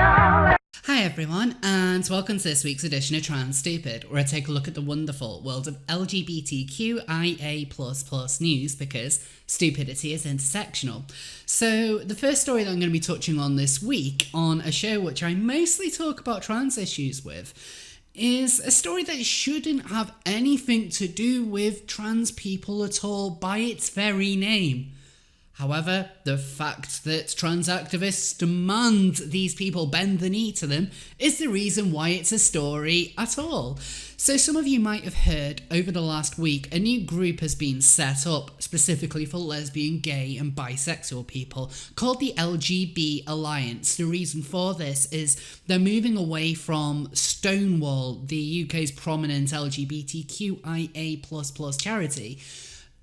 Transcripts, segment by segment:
Hi everyone, and welcome to this week's edition of Trans Stupid, where I take a look at the wonderful world of LGBTQIA++ news, because stupidity is intersectional. So the first story that I'm going to be touching on this week on a show which I mostly talk about trans issues with is a story that shouldn't have anything to do with trans people at all by its very name. However, the fact that trans activists demand these people bend the knee to them is the reason why it's a story at all. So some of you might have heard over the last week a new group has been set up specifically for lesbian, gay and bisexual people called the LGB Alliance. The reason for this is they're moving away from Stonewall, the UK's prominent LGBTQIA++ charity,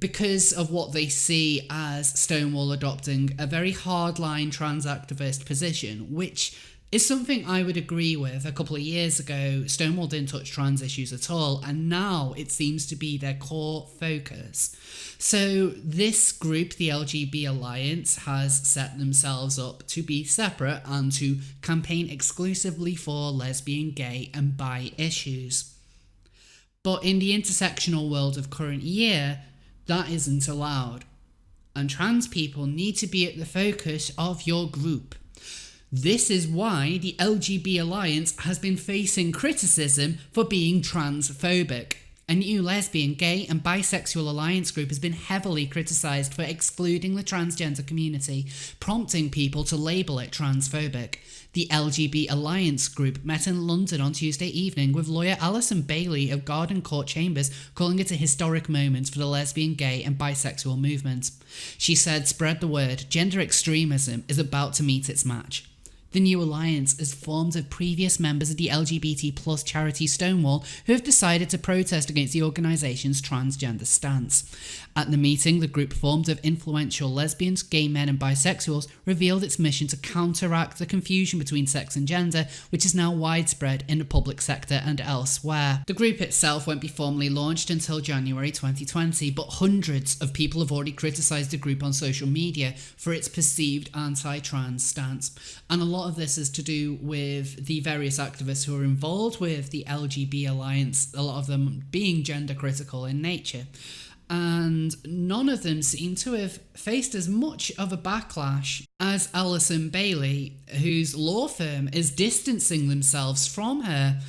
because of what they see as Stonewall adopting a very hardline trans activist position, which is something I would agree with. A couple of years ago, Stonewall didn't touch trans issues at all, and now it seems to be their core focus. So this group, the LGB Alliance, has set themselves up to be separate and to campaign exclusively for lesbian, gay and bi issues. But in the intersectional world of current year, that isn't allowed, and trans people need to be at the focus of your group. This is why the LGB Alliance has been facing criticism for being transphobic. A new lesbian, gay and bisexual alliance group has been heavily criticised for excluding the transgender community, prompting people to label it transphobic. The LGB Alliance group met in London on Tuesday evening with lawyer Alison Bailey of Garden Court Chambers, calling it a historic moment for the lesbian, gay and bisexual movement. She said, "Spread the word, gender extremism is about to meet its match." The new alliance is formed of previous members of the LGBT+ charity Stonewall who have decided to protest against the organisation's transgender stance. At the meeting, the group formed of influential lesbians, gay men and bisexuals revealed its mission to counteract the confusion between sex and gender, which is now widespread in the public sector and elsewhere. The group itself won't be formally launched until January 2020, but hundreds of people have already criticised the group on social media for its perceived anti-trans stance. And a lot of this is to do with the various activists who are involved with the LGB Alliance, a lot of them being gender critical in nature. And none of them seem to have faced as much of a backlash as Alison Bailey, whose law firm is distancing themselves from her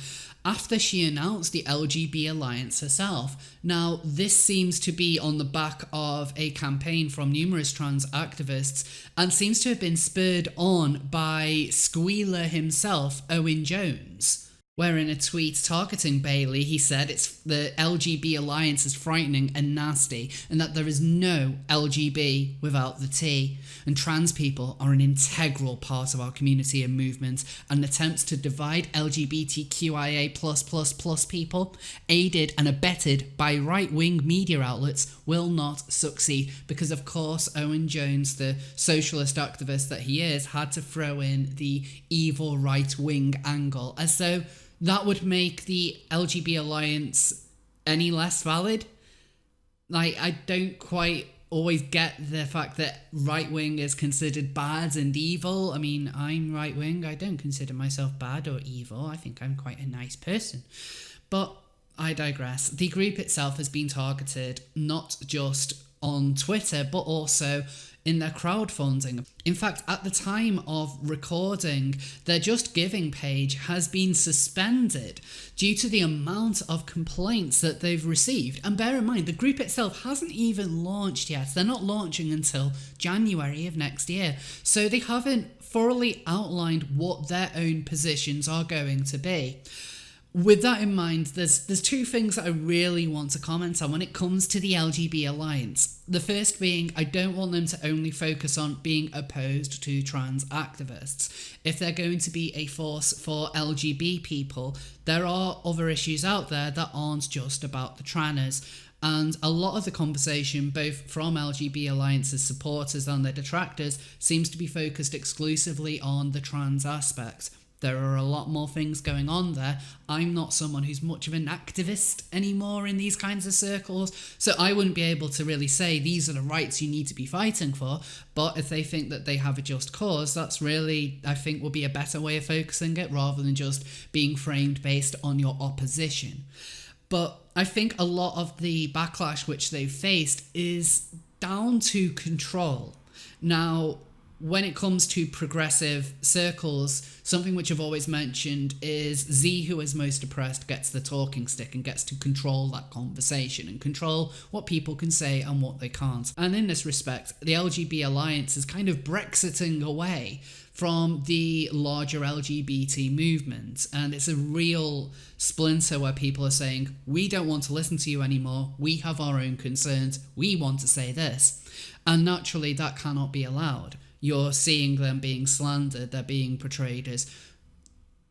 after she announced the LGB Alliance herself. Now, this seems to be on the back of a campaign from numerous trans activists and seems to have been spurred on by Squealer himself, Owen Jones, where in a tweet targeting Bailey, he said the LGB Alliance is frightening and nasty, and that there is no LGB without the T, and trans people are an integral part of our community and movement, and attempts to divide LGBTQIA++ people, aided and abetted by right-wing media outlets, will not succeed, because of course Owen Jones, the socialist activist that he is, had to throw in the evil right-wing angle, as though that would make the LGB Alliance any less valid. Like, I don't quite always get the fact that right-wing is considered bad and evil. I mean, I'm right-wing. I don't consider myself bad or evil. I think I'm quite a nice person. But I digress. The group itself has been targeted not just on Twitter, but also in their crowdfunding. In fact, at the time of recording, their Just Giving page has been suspended due to the amount of complaints that they've received. And bear in mind, the group itself hasn't even launched yet. They're not launching until January of next year. So they haven't thoroughly outlined what their own positions are going to be. With that in mind, there's two things that I really want to comment on when it comes to the LGB Alliance. The first being, I don't want them to only focus on being opposed to trans activists. If they're going to be a force for LGB people, there are other issues out there that aren't just about the tranners. And a lot of the conversation, both from LGB Alliance's supporters and their detractors, seems to be focused exclusively on the trans aspect. There are a lot more things going on there. I'm not someone who's much of an activist anymore in these kinds of circles, so I wouldn't be able to really say these are the rights you need to be fighting for. But if they think that they have a just cause, that's really, I think, will be a better way of focusing it, rather than just being framed based on your opposition. But I think a lot of the backlash which they've faced is down to control. Now, when it comes to progressive circles, something which I've always mentioned is Z, who is most oppressed, gets the talking stick and gets to control that conversation and control what people can say and what they can't. And in this respect, the LGB Alliance is kind of Brexiting away from the larger LGBT movement, and it's a real splinter where people are saying, we don't want to listen to you anymore, we have our own concerns, we want to say this. And naturally that cannot be allowed. You're seeing them being slandered, they're being portrayed as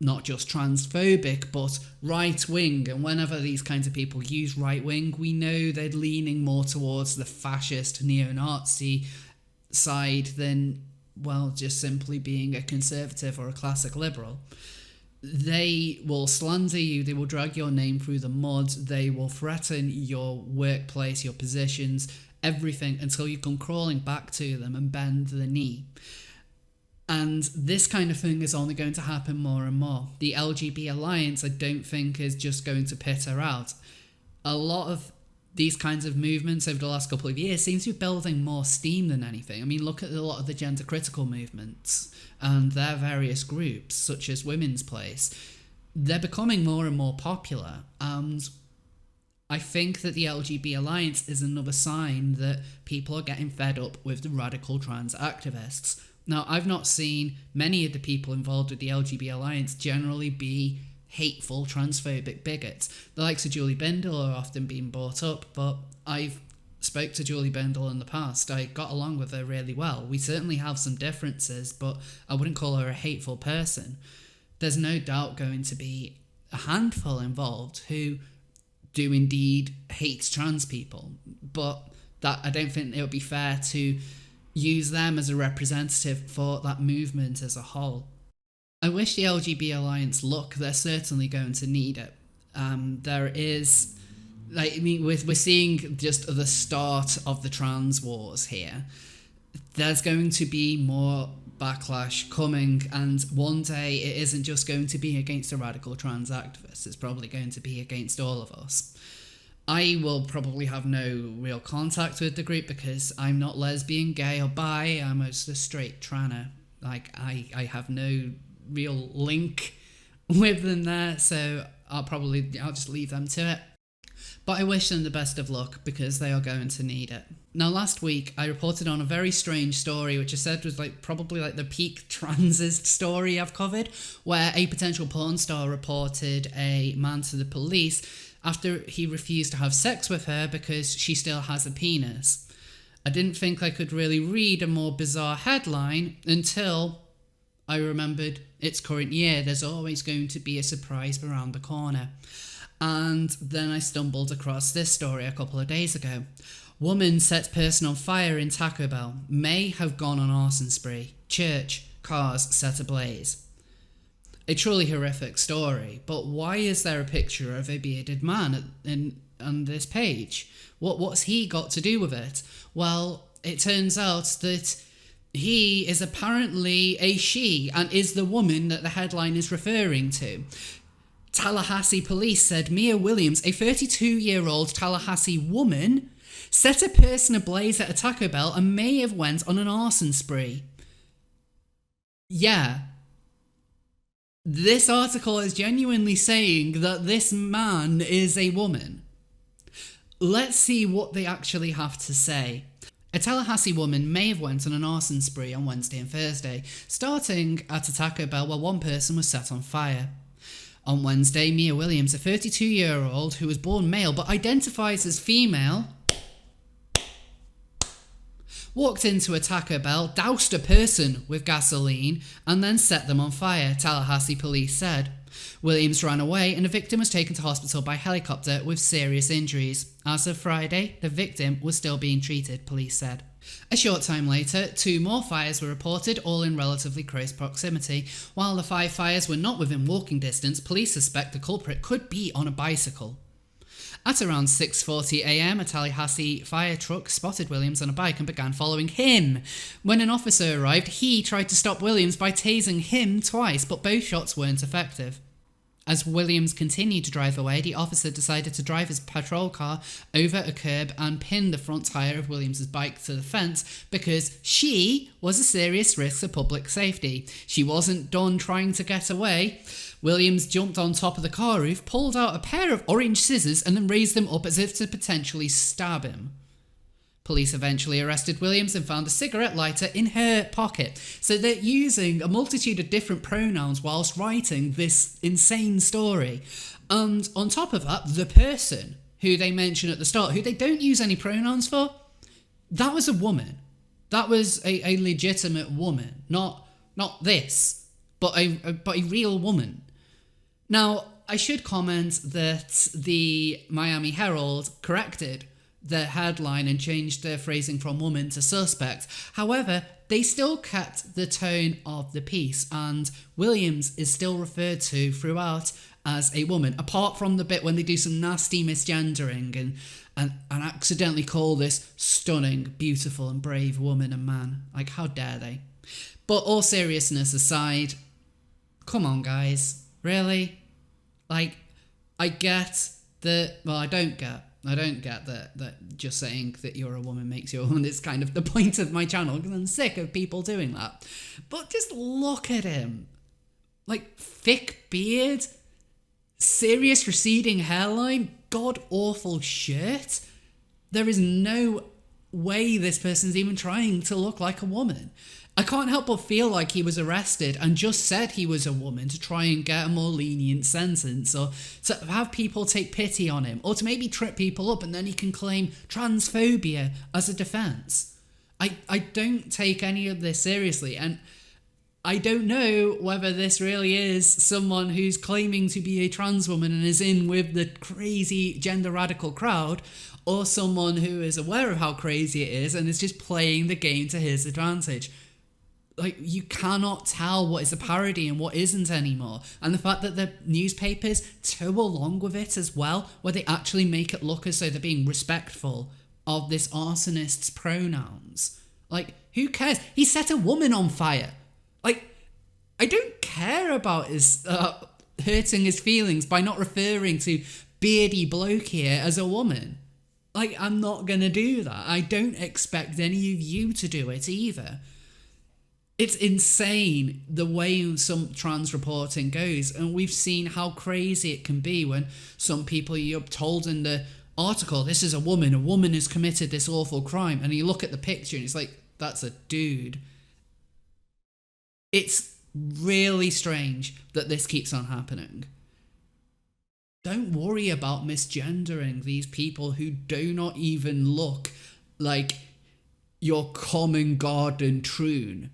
not just transphobic, but right-wing, and whenever these kinds of people use right-wing, we know they're leaning more towards the fascist, neo-Nazi side than, well, just simply being a conservative or a classic liberal. They will slander you, they will drag your name through the mud, they will threaten your workplace, your positions, everything, until you come crawling back to them and bend the knee. And this kind of thing is only going to happen more and more. The LGB Alliance, I don't think, is just going to peter out. A lot of these kinds of movements over the last couple of years seems to be building more steam than anything. I mean, look at a lot of the gender critical movements and their various groups, such as Women's Place. They're becoming more and more popular, and I think that the LGB Alliance is another sign that people are getting fed up with the radical trans activists. Now, I've not seen many of the people involved with the LGB Alliance generally be hateful, transphobic bigots. The likes of Julie Bindel are often being brought up, but I've spoke to Julie Bindel in the past. I got along with her really well. We certainly have some differences, but I wouldn't call her a hateful person. There's no doubt going to be a handful involved who do indeed hate trans people, but that I don't think it would be fair to use them as a representative for that movement as a whole. I wish the LGB Alliance luck. They're certainly going to need it. There is, we're seeing just the start of the trans wars here. There's going to be more backlash coming, and one day it isn't just going to be against the radical trans activists, it's probably going to be against all of us. I will probably have no real contact with the group because I'm not lesbian, gay or bi, I'm just a straight tranner. I have no real link with them there, so I'll just leave them to it. But I wish them the best of luck because they are going to need it. Now, last week I reported on a very strange story which I said was probably the peak transist story I've covered, where a potential porn star reported a man to the police after he refused to have sex with her because she still has a penis. I didn't think I could really read a more bizarre headline until I remembered it's current year. There's always going to be a surprise around the corner. And then I stumbled across this story a couple of days ago. Woman sets person on fire in Taco Bell. May have gone on arson spree. Church, cars set ablaze. A truly horrific story, but why is there a picture of a bearded man on this page? What's he got to do with it? Well, it turns out that he is apparently a she and is the woman that the headline is referring to. Tallahassee police said Mia Williams, a 32-year-old Tallahassee woman, set a person ablaze at a Taco Bell and may have went on an arson spree. Yeah. This article is genuinely saying that this man is a woman. Let's see what they actually have to say. A Tallahassee woman may have went on an arson spree on Wednesday and Thursday, starting at a Taco Bell where one person was set on fire. On Wednesday, Mia Williams, a 32-year-old who was born male but identifies as female, walked into a Taco Bell, doused a person with gasoline, and then set them on fire, Tallahassee police said. Williams ran away and the victim was taken to hospital by helicopter with serious injuries. As of Friday, the victim was still being treated, police said. A short time later, 2 more fires were reported, all in relatively close proximity. While the 5 fires were not within walking distance, police suspect the culprit could be on a bicycle. At around 6:40 a.m, a Tallahassee fire truck spotted Williams on a bike and began following him. When an officer arrived, he tried to stop Williams by tasing him twice, but both shots weren't effective. As Williams continued to drive away, the officer decided to drive his patrol car over a curb and pin the front tyre of Williams' bike to the fence because she was a serious risk to public safety. She wasn't done trying to get away. Williams jumped on top of the car roof, pulled out a pair of orange scissors and then raised them up as if to potentially stab him. Police eventually arrested Williams and found a cigarette lighter in her pocket. So they're using a multitude of different pronouns whilst writing this insane story. And on top of that, the person who they mention at the start, who they don't use any pronouns for, that was a woman. That was a legitimate woman. Not this, but a real woman. Now, I should comment that the Miami Herald corrected the headline and changed their phrasing from woman to suspect. However, they still kept the tone of the piece, and Williams is still referred to throughout as a woman, apart from the bit when they do some nasty misgendering and accidentally call this stunning, beautiful and brave woman a man. Like, how dare they? But all seriousness aside, come on guys, really? Like, I get that, well, I don't get that just saying that you're a woman makes you a woman. It's kind of the point of my channel because I'm sick of people doing that. But just look at him. Like, thick beard, serious receding hairline, god-awful shirt. There is no way this person's even trying to look like a woman. I can't help but feel like he was arrested and just said he was a woman to try and get a more lenient sentence, or to have people take pity on him, or to maybe trip people up and then he can claim transphobia as a defence. I don't take any of this seriously, and I don't know whether this really is someone who's claiming to be a trans woman and is in with the crazy gender radical crowd, or someone who is aware of how crazy it is and is just playing the game to his advantage. Like, you cannot tell what is a parody and what isn't anymore. And the fact that the newspapers tow along with it as well, where they actually make it look as though they're being respectful of this arsonist's pronouns. Like, who cares? He set a woman on fire. Like, I don't care about his hurting his feelings by not referring to Beardy bloke here as a woman. Like, I'm not gonna do that. I don't expect any of you to do it either. It's insane the way some trans reporting goes, and we've seen how crazy it can be when some people, you're told in the article, this is a woman has committed this awful crime, and you look at the picture and it's like, that's a dude. It's really strange that this keeps on happening. Don't worry about misgendering these people who do not even look like your common garden troon.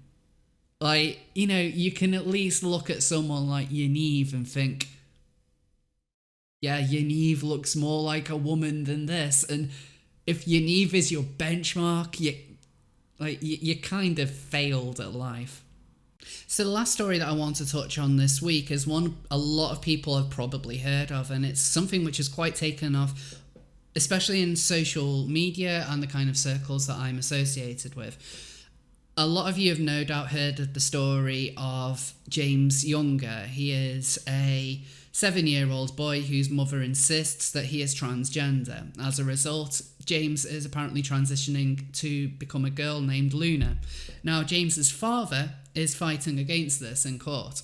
Like, you know, you can at least look at someone like Yaniv and think, yeah, Yaniv looks more like a woman than this. And if Yaniv is your benchmark, you kind of failed at life. So the last story that I want to touch on this week is one a lot of people have probably heard of, and it's something which is quite taken off, especially in social media and the kind of circles that I'm associated with. A lot of you have no doubt heard of the story of James Younger. He is a 7-year-old boy whose mother insists that he is transgender. As a result, James is apparently transitioning to become a girl named Luna. Now, James's father is fighting against this in court.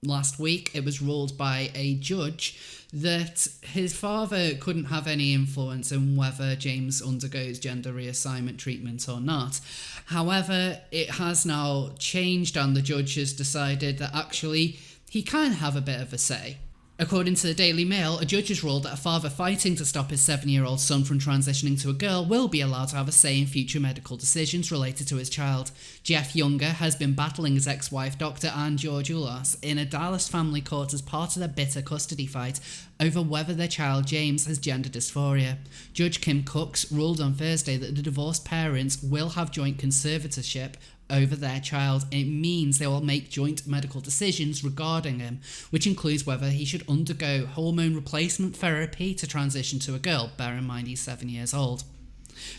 Last week, it was ruled by a judge that his father couldn't have any influence in whether James undergoes gender reassignment treatment or not. However, it has now changed, and the judge has decided that actually he can have a bit of a say. According to the Daily Mail, a judge has ruled that a father fighting to stop his 7-year-old son from transitioning to a girl will be allowed to have a say in future medical decisions related to his child. Jeff Younger has been battling his ex-wife, Dr. Anne Georgioulas, in a Dallas family court as part of their bitter custody fight over whether their child James has gender dysphoria. Judge Kim Cooks ruled on Thursday that the divorced parents will have joint conservatorship over their child. It means they will make joint medical decisions regarding him, which includes whether he should undergo hormone replacement therapy to transition to a girl. Bear in mind he's 7 years old.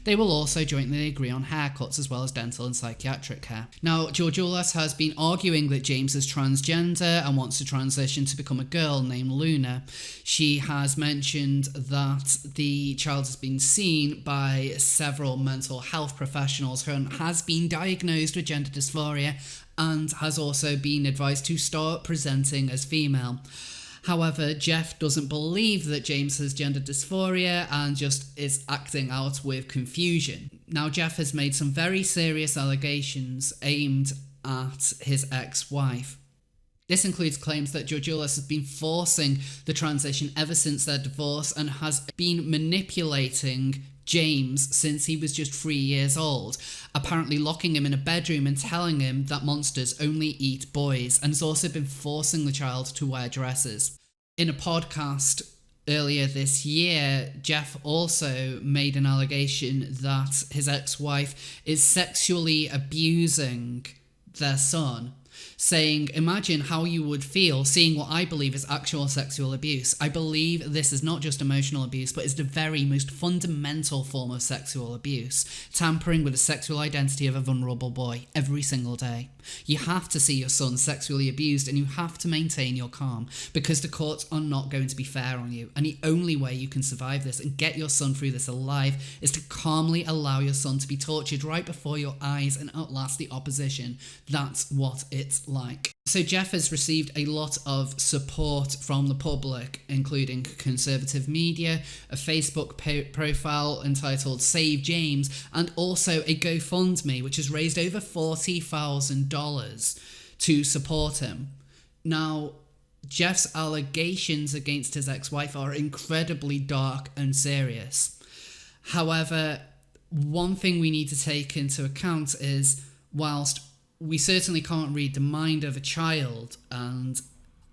They will also jointly agree on haircuts as well as dental and psychiatric care. Now, Georgioulas has been arguing that James is transgender and wants to transition to become a girl named Luna. She has mentioned that the child has been seen by several mental health professionals and has been diagnosed with gender dysphoria and has also been advised to start presenting as female. However, Jeff doesn't believe that James has gender dysphoria and just is acting out with confusion. Now, Jeff has made some very serious allegations aimed at his ex-wife. This includes claims that Georgioulas has been forcing the transition ever since their divorce and has been manipulating James since he was just 3 years old, apparently locking him in a bedroom and telling him that monsters only eat boys, and has also been forcing the child to wear dresses. In a podcast earlier this year, Jeff also made an allegation that his ex-wife is sexually abusing their son, saying, "Imagine how you would feel seeing what I believe is actual sexual abuse. I believe this is not just emotional abuse, but is the very most fundamental form of sexual abuse, tampering with the sexual identity of a vulnerable boy every single day. You have to see your son sexually abused and you have to maintain your calm because the courts are not going to be fair on you. And the only way you can survive this and get your son through this alive is to calmly allow your son to be tortured right before your eyes and outlast the opposition. That's what it's like." So Jeff has received a lot of support from the public, including conservative media, a Facebook profile entitled Save James, and also a GoFundMe, which has raised over $40,000 to support him. Now, Jeff's allegations against his ex-wife are incredibly dark and serious. However, one thing we need to take into account is, whilst we certainly can't read the mind of a child, and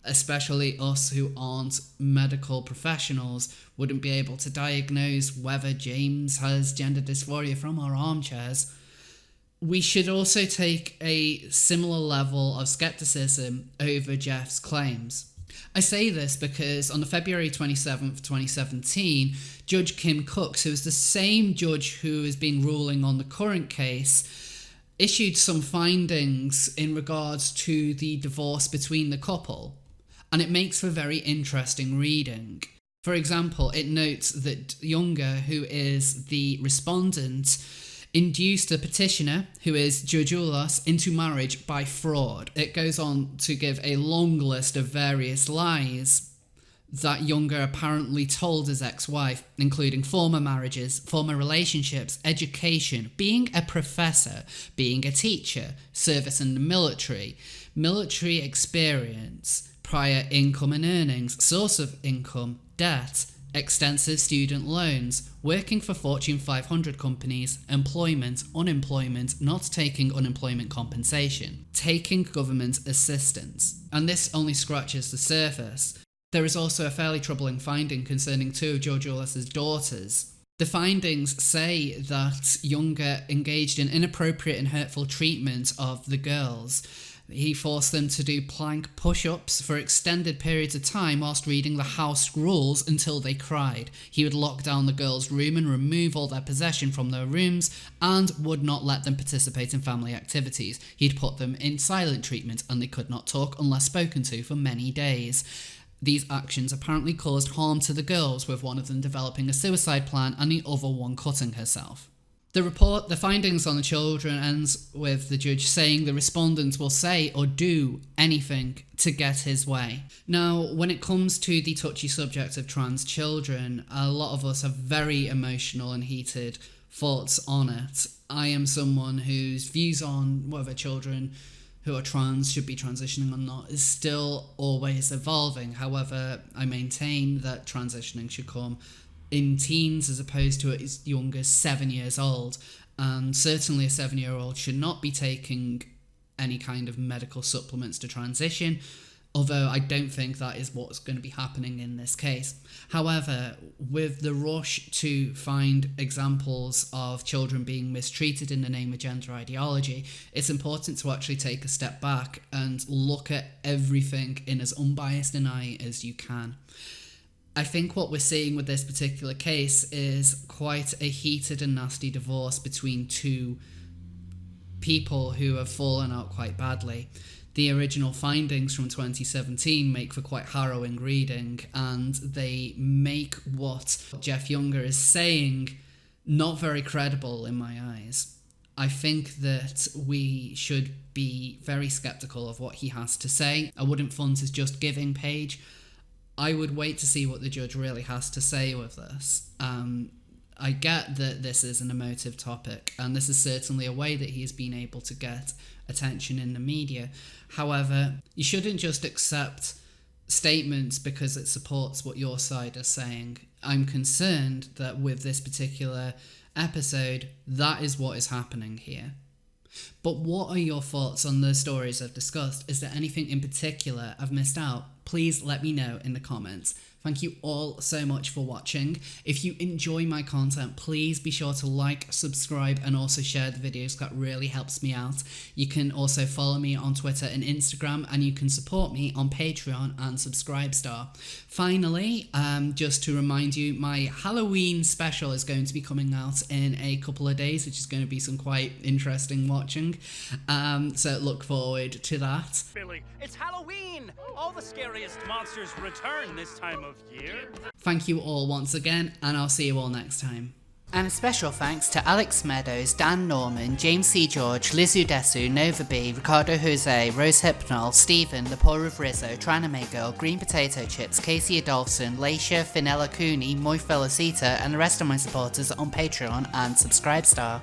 especially us who aren't medical professionals wouldn't be able to diagnose whether James has gender dysphoria from our armchairs, we should also take a similar level of skepticism over Jeff's claims. I say this because on the February 27th, 2017, Judge Kim Cooks, who is the same judge who has been ruling on the current case, issued some findings in regards to the divorce between the couple, and it makes for very interesting reading. For example, it notes that Younger, who is the respondent, induced the petitioner, who is Georgioulas, into marriage by fraud. It goes on to give a long list of various lies that Younger apparently told his ex-wife, including former marriages, former relationships, education, being a professor, being a teacher, service in the military experience, prior income and earnings, source of income, debt, extensive student loans, working for Fortune 500 companies, employment, unemployment, not taking unemployment compensation, taking government assistance. And this only scratches the surface. There is also a fairly troubling finding concerning two of Georgioulas' daughters. The findings say that Younger engaged in inappropriate and hurtful treatment of the girls. He forced them to do plank push-ups for extended periods of time whilst reading the house rules until they cried. He would lock down the girls' room and remove all their possession from their rooms and would not let them participate in family activities. He'd put them in silent treatment and they could not talk unless spoken to for many days. These actions apparently caused harm to the girls, with one of them developing a suicide plan and the other one cutting herself. The findings on the children ends with the judge saying the respondent will say or do anything to get his way. Now, when it comes to the touchy subject of trans children, a lot of us have very emotional and heated thoughts on it. I am someone whose views on whether children who are trans should be transitioning or not is still always evolving. However, I maintain that transitioning should come in teens as opposed to as young as 7 years old. And certainly a 7-year-old should not be taking any kind of medical supplements to transition, although I don't think that is what's going to be happening in this case. However, with the rush to find examples of children being mistreated in the name of gender ideology, it's important to actually take a step back and look at everything in as unbiased an eye as you can. I think what we're seeing with this particular case is quite a heated and nasty divorce between two people who have fallen out quite badly. The original findings from 2017 make for quite harrowing reading, and they make what Jeff Younger is saying not very credible in my eyes. I think that we should be very sceptical of what he has to say. I wouldn't fund his Just Giving page. I would wait to see what the judge really has to say with this. I get that this is an emotive topic, and this is certainly a way that he's been able to get attention in the media. However, you shouldn't just accept statements because it supports what your side is saying. I'm concerned that with this particular episode, that is what is happening here. But what are your thoughts on the stories I've discussed? Is there anything in particular I've missed out? Please let me know in the comments. Thank you all so much for watching. If you enjoy my content, please be sure to like, subscribe, and also share the videos. That really helps me out. You can also follow me on Twitter and Instagram, and you can support me on Patreon and Subscribestar. Finally, just to remind you, my Halloween special is going to be coming out in a couple of days, which is going to be some quite interesting watching. So look forward to that. Billy, it's Halloween! All the scariest monsters return this time of year. Thank you all once again, and I'll see you all next time. And a special thanks to Alex Meadows, Dan Norman, James C. George, Liz Udesu, Nova B, Ricardo Jose, Rose Hypnol, Stephen, The Poor of Rizzo, Traname Girl, Green Potato Chips, Casey Adolphson, Laisha, Finella Cooney, Moy Felicita, and the rest of my supporters on Patreon and Subscribestar.